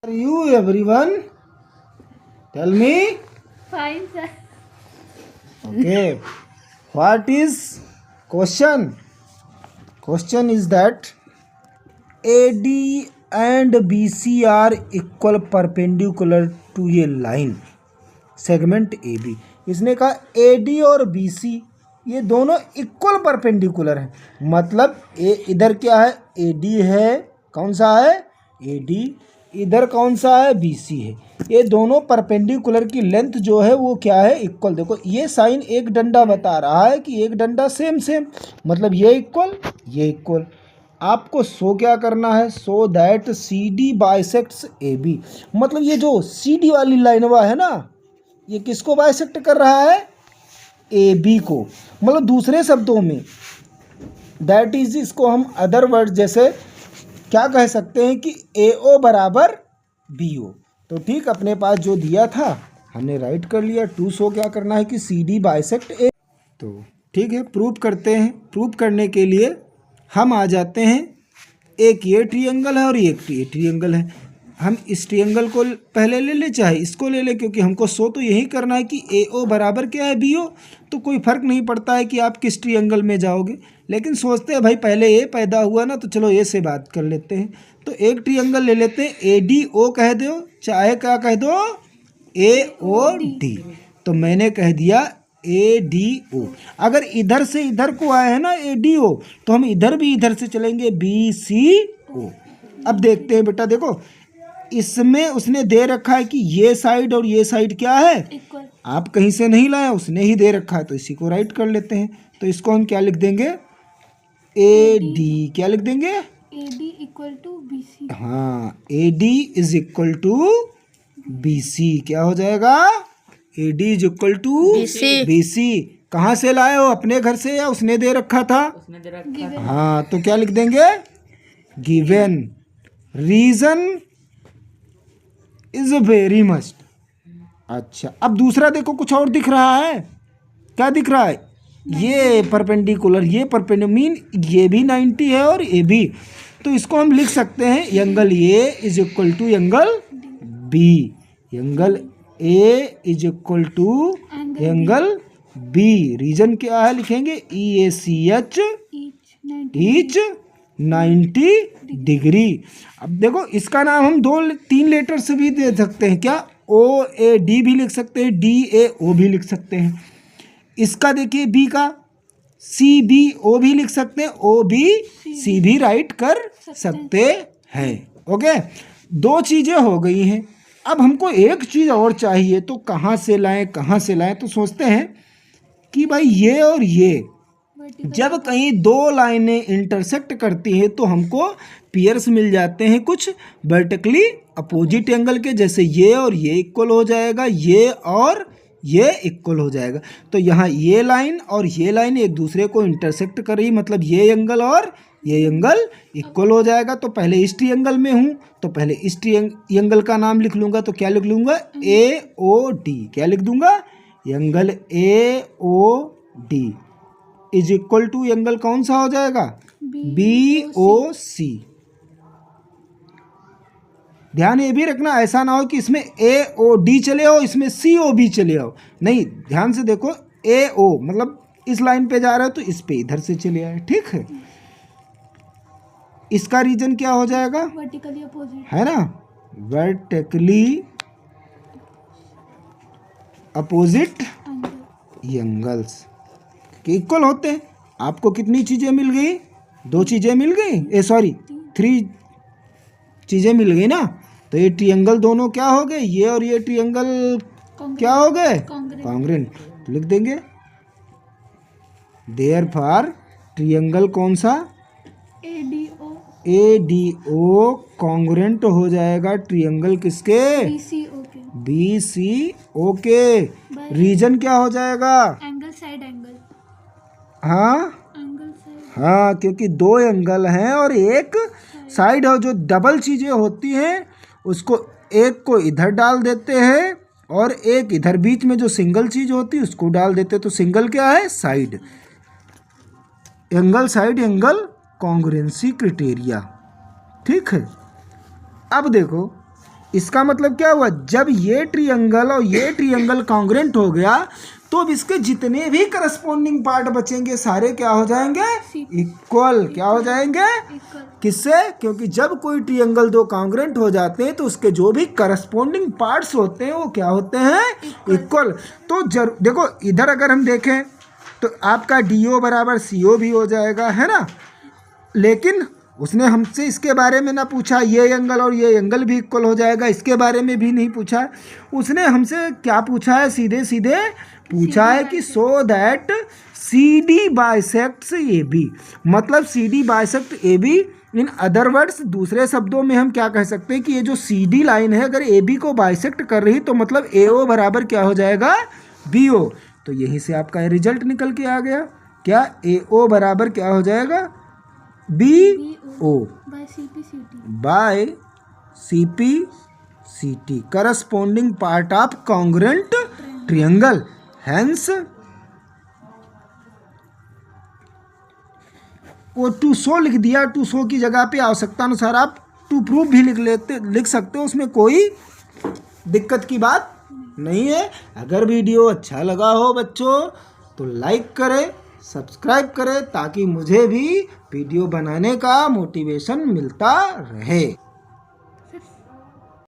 Are you everyone? Tell me. Fine, sir. Okay. What is question? Question is that AD and BC are equal perpendicular to a line. Segment AB. इसने कहा AD और BC ये दोनों equal perpendicular हैं. मतलब इधर क्या है? AD है. कौन सा है? AD. इधर कौन सा है? BC है. ये दोनों परपेंडिकुलर की लेंथ जो है वो क्या है? इक्वल. देखो ये साइन एक डंडा बता रहा है कि एक डंडा सेम सेम, मतलब ये इक्वल ये इक्वल. आपको शो क्या करना है? Show that CD bisects AB. मतलब ये जो CD वाली लाइनवा है ना, ये किसको बाइसेक्ट कर रहा है? AB को. मतलब दूसरे शब्दों में दैट इज, इसको हम अदर वर्ड जैसे क्या कह सकते हैं कि AO बराबर BO. तो ठीक अपने पास जो दिया था हमने राइट कर लिया. टू शो क्या करना है कि CD बाइसेक्ट A. तो ठीक है, प्रूव करते हैं. प्रूव करने के लिए हम आ जाते हैं. एक ये ट्रायंगल है और एक ये ट्रायंगल है. हम इस ट्रायंगल को पहले ले ले चाहे इसको ले ले, क्योंकि हमको शो तो यही करना है कि AO बराबर क्या है? BO. तो कोई फ़र्क नहीं पड़ता है कि आप किस ट्रायंगल में जाओगे, लेकिन सोचते हैं भाई पहले A पैदा हुआ ना, तो चलो A से बात कर लेते हैं. तो एक ट्रायंगल ले लेते हैं. ADO कह दो, चाहे क्या कह दो? AOD. तो मैंने कह दिया ADO. अगर इधर से इधर को आए हैं ना ADO, तो हम इधर भी इधर से चलेंगे BCO. अब देखते हैं बेटा, देखो इसमें उसने दे रखा है कि ये साइड और ये साइड क्या है? इक्वल. आप कहीं से नहीं लाया, उसने ही दे रखा है, तो इसी को राइट कर लेते हैं. तो इसको हम क्या लिख देंगे? AD. क्या लिख देंगे? AD equal to BC. हाँ, AD is equal to BC. क्या हो जाएगा? AD is equal to BC. कहाँ से लाए हो? अपने घर से या उसने दे रखा था? उसने दे रखा था. हाँ, तो क्या लिख देंगे? Given. Reason is very must. अच्छा, अब दूसरा देखो, कुछ और दिख रहा है. क्या दिख रहा है? ये परपेंडिकुलर, ये परपेंडिकुलर मीन ये भी 90 है और ये भी. तो इसको हम लिख सकते हैं angle A is equal to angle B. Angle A is equal to angle B. Reason क्या है? लिखेंगे EACH ईच 90 डिग्री. अब देखो इसका नाम हम 2-3 लेटर से भी दे सकते हैं. क्या? OAD भी लिख सकते हैं, DAO भी लिख सकते हैं. इसका देखिए B का CBO भी लिख सकते हैं, OBC भी राइट कर सकते हैं. ओके, 2 चीज़ें हो गई हैं. अब हमको एक चीज़ और चाहिए, तो कहाँ से लाएं कहाँ से लाएं? तो सोचते हैं कि भाई ये और ये जब कहीं 2 लाइनें इंटरसेक्ट करती हैं तो हमको पियर्स मिल जाते हैं कुछ वर्टिकली अपोजिट एंगल के. जैसे ये और ये इक्वल हो जाएगा, ये और ये इक्वल हो जाएगा. तो यहाँ ये लाइन और ये लाइन एक दूसरे को इंटरसेक्ट कर रही, मतलब ये एंगल और ये एंगल इक्वल हो जाएगा. तो पहले इस ट्रायंगल में हूँ तो पहले इस ट्रायंगल का नाम लिख लूँगा. तो क्या लिख लूँगा? AOD. क्या लिख दूँगा? Angle AOD is equal to angle कौन सा हो जाएगा? BOC. ध्यान ये भी रखना, ऐसा ना हो कि इसमें AOD चले आओ इसमें COB चले आओ. नहीं, ध्यान से देखो, AO मतलब इस लाइन पे जा रहा है तो इस पे इधर से चले आए. ठीक है, इसका रीजन क्या हो जाएगा? वर्टिकली अपोजिट है ना, वर्टिकली अपोजिट एंगल्स के इक्वल होते हैं. आपको कितनी चीज़ें मिल गई? 2 चीज़ें मिल गई, सॉरी 3 चीज़ें मिल गई ना. तो ये ट्रायंगल दोनों क्या हो गए? ये और ये ट्रायंगल क्या हो गए? कॉन्ग्रुएंट. तो लिख देंगे देयरफॉर ट्रायंगल कौन सा? ADO कॉन्ग्रुएंट हो जाएगा ट्रायंगल किसके? BCO के. रीजन क्या हो जाएगा? Angle side angle. हाँ एंगल साइड. हाँ, क्योंकि 2 एंगल हैं और एक साइड है. जो डबल चीज़ें होती हैं उसको एक को इधर डाल देते हैं और एक इधर, बीच में जो सिंगल चीज़ होती है उसको डाल देते हैं. तो सिंगल क्या है? Side. Angle side angle congruency criteria. ठीक है, अब देखो इसका मतलब क्या हुआ, जब ये ट्रियंगल और ये ट्रियंगल कॉन्ग्रेंट हो गया तो अब इसके जितने भी करस्पॉन्डिंग पार्ट बचेंगे सारे क्या हो जाएंगे, इक्वल। क्या हो जाएंगे, इक्वल। किससे, क्योंकि जब कोई ट्रियंगल दो कॉन्ग्रेंट हो जाते हैं तो उसके जो भी करस्पॉन्डिंग पार्ट्स होते हैं वो क्या होते हैं, इक्वल। तो देखो इधर अगर हम देखें तो आपका DO बराबर CO भी हो जाएगा, है ना। लेकिन उसने हमसे इसके बारे में ना पूछा, ये एंगल और ये एंगल भी इक्वल हो जाएगा, इसके बारे में भी नहीं पूछा। उसने हमसे क्या पूछा है, सीधे सीधे पूछा है कि so that CD bisects AB, मतलब CD bisect AB। In other words, दूसरे शब्दों में हम क्या कह सकते हैं कि ये जो CD लाइन है अगर AB को बाइसेक्ट कर रही तो मतलब AO बराबर क्या हो जाएगा, BO। तो यहीं से आपका रिजल्ट निकल के आ गया, क्या AO बराबर क्या हो जाएगा, BO by CPCT, corresponding part of congruent triangle. Hence वो टू शो लिख दिया, टू शो की जगह पे आवश्यकता अनुसार आप टू प्रूव भी लिख सकते हो, उसमें कोई दिक्कत की बात नहीं है। अगर वीडियो अच्छा लगा हो बच्चों तो लाइक करें, सब्सक्राइब करें, ताकि मुझे भी वीडियो बनाने का मोटिवेशन मिलता रहे।